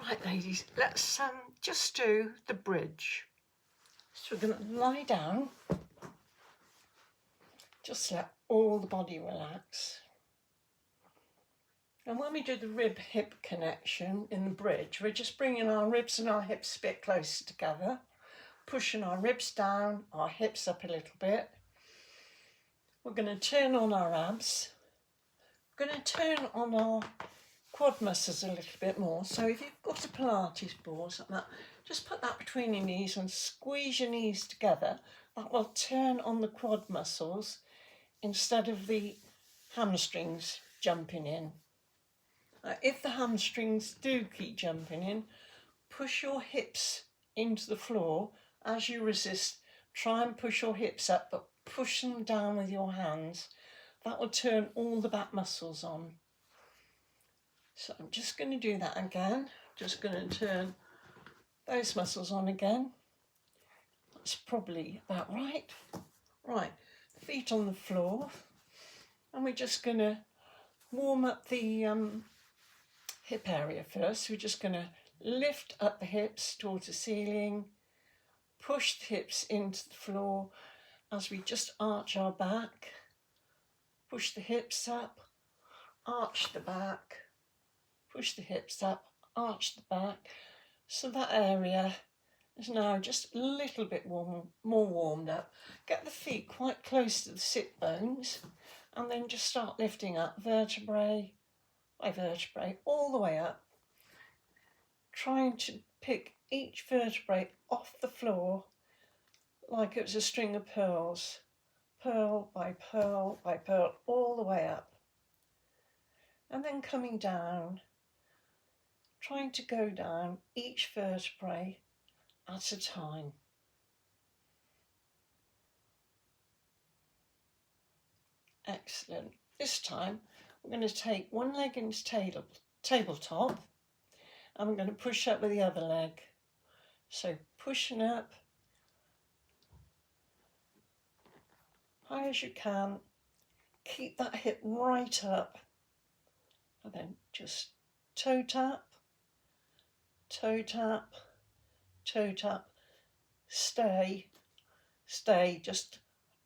Right, ladies, let's just do the bridge. So we're going to lie down, just let all the body relax. And when we do the rib-hip connection in the bridge, we're just bringing our ribs and our hips a bit closer together, pushing our ribs down, our hips up a little bit. We're going to turn on our abs. We're going to turn on our quad muscles a little bit more. So if you've got a Pilates board, like that, just put that between your knees and squeeze your knees together. That will turn on the quad muscles instead of the hamstrings jumping in. If the hamstrings do keep jumping in, push your hips into the floor as you resist. Try and push your hips up, but push them down with your hands. That will turn all the back muscles on. So I'm just going to do that again. Just going to turn those muscles on again. That's probably about right. Right, feet on the floor. And we're just going to warm up the hip area first. We're just going to lift up the hips towards the ceiling, push the hips into the floor as we just arch our back, push the hips up, arch the back, push the hips up, arch the back. So that area is now just a little bit more warmed up. Get the feet quite close to the sit bones and then just start lifting up vertebrae by vertebrae all the way up, trying to pick each vertebrae off the floor like it was a string of pearls, pearl by pearl by pearl, all the way up. And then coming down, trying to go down each vertebrae at a time. Excellent. This time we're going to take one leg into tabletop and we're going to push up with the other leg. So pushing up high as you can, keep that hip right up, and then just toe tap, toe tap, toe tap, stay, just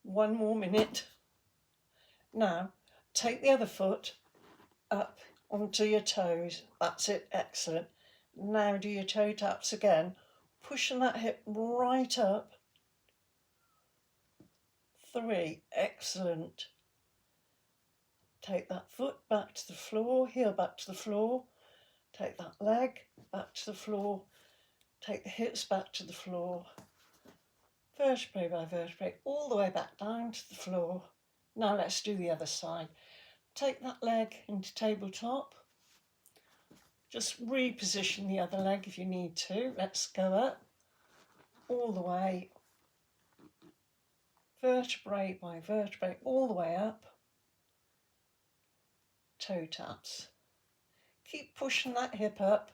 one more minute. Now take the other foot up onto your toes, that's it, excellent. Now do your toe taps again, pushing that hip right up. 3, excellent. Take that foot back to the floor, heel back to the floor, take that leg back to the floor, take the hips back to the floor, vertebrae by vertebrae, all the way back down to the floor. Now let's do the other side. Take that leg into tabletop, just reposition the other leg if you need to. Let's go up, all the way, vertebrae by vertebrae, all the way up, toe taps. Keep pushing that hip up.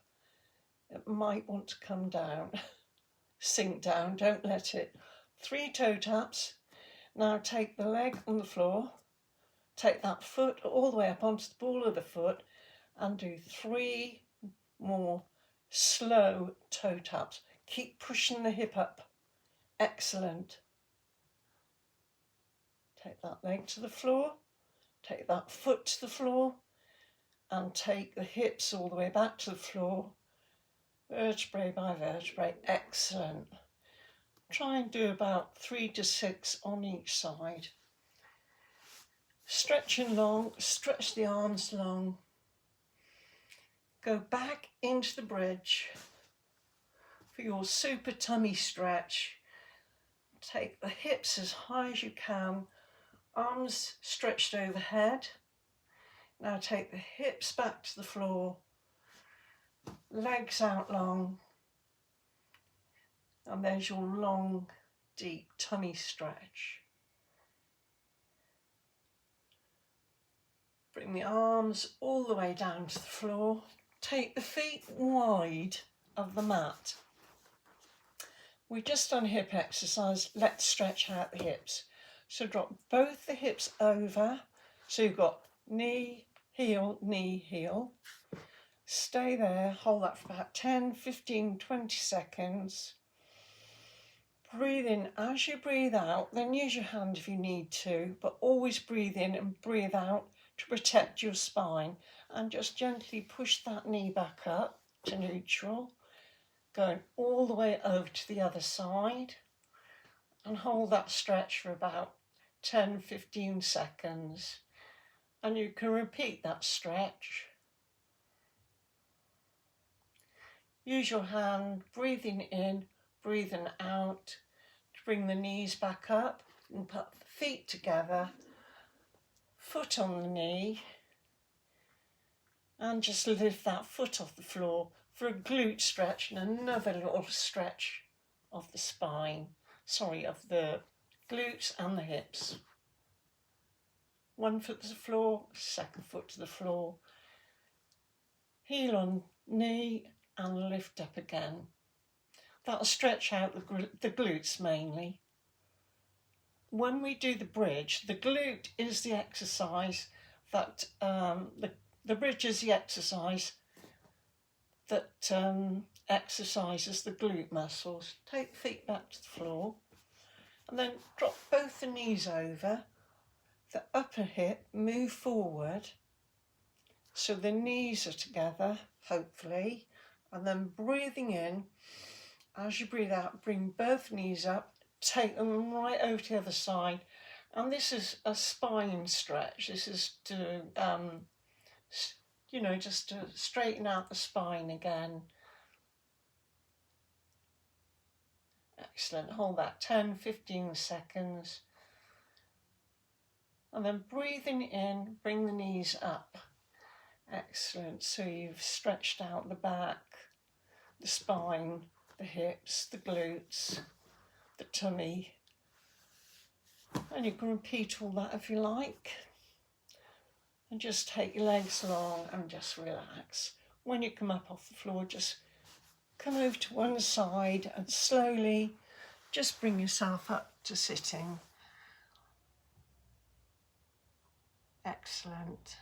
It might want to come down, sink down, don't let it. 3 toe taps. Now take the leg on the floor, take that foot all the way up onto the ball of the foot and do 3 more slow toe taps. Keep pushing the hip up. Excellent. Take that leg to the floor, take that foot to the floor and take the hips all the way back to the floor, vertebrae by vertebrae. Excellent. Try and do about 3 to 6 on each side. Stretching long, stretch the arms long. Go back into the bridge for your super tummy stretch. Take the hips as high as you can, arms stretched overhead. Now take the hips back to the floor, legs out long, and there's your long, deep tummy stretch. Bring the arms all the way down to the floor. Take the feet wide of the mat. We've just done hip exercise. Let's stretch out the hips. So drop both the hips over. So you've got knee, heel, Stay there, hold that for about 10, 15, 20 seconds. Breathe in. As you breathe out, then use your hand if you need to, but always breathe in and breathe out to protect your spine. And just gently push that knee back up to neutral, going all the way over to the other side, and hold that stretch for about 10, 15 seconds. And you can repeat that stretch. Use your hand, breathing in, breathing out, to bring the knees back up and put the feet together, foot on the knee, and just lift that foot off the floor for a glute stretch and another little stretch of the spine, of the glutes and the hips. One foot to the floor, second foot to the floor, heel on knee and lift up again. That'll stretch out the glutes mainly. When we do the bridge, the glute is the exercise that, the bridge is the exercise that exercises the glute muscles. Take the feet back to the floor and then drop both the knees over, the upper hip, move forward so the knees are together, hopefully, and then breathing in. As you breathe out, bring both knees up, take them right over to the other side. And this is a spine stretch. This is to, just to straighten out the spine again. Excellent. Hold that 10, 15 seconds. And then breathing in, bring the knees up. Excellent. So you've stretched out the back, the spine, the hips, the glutes, the tummy. And you can repeat all that if you like. And just take your legs long and just relax. When you come up off the floor, just come over to one side and slowly just bring yourself up to sitting. Excellent.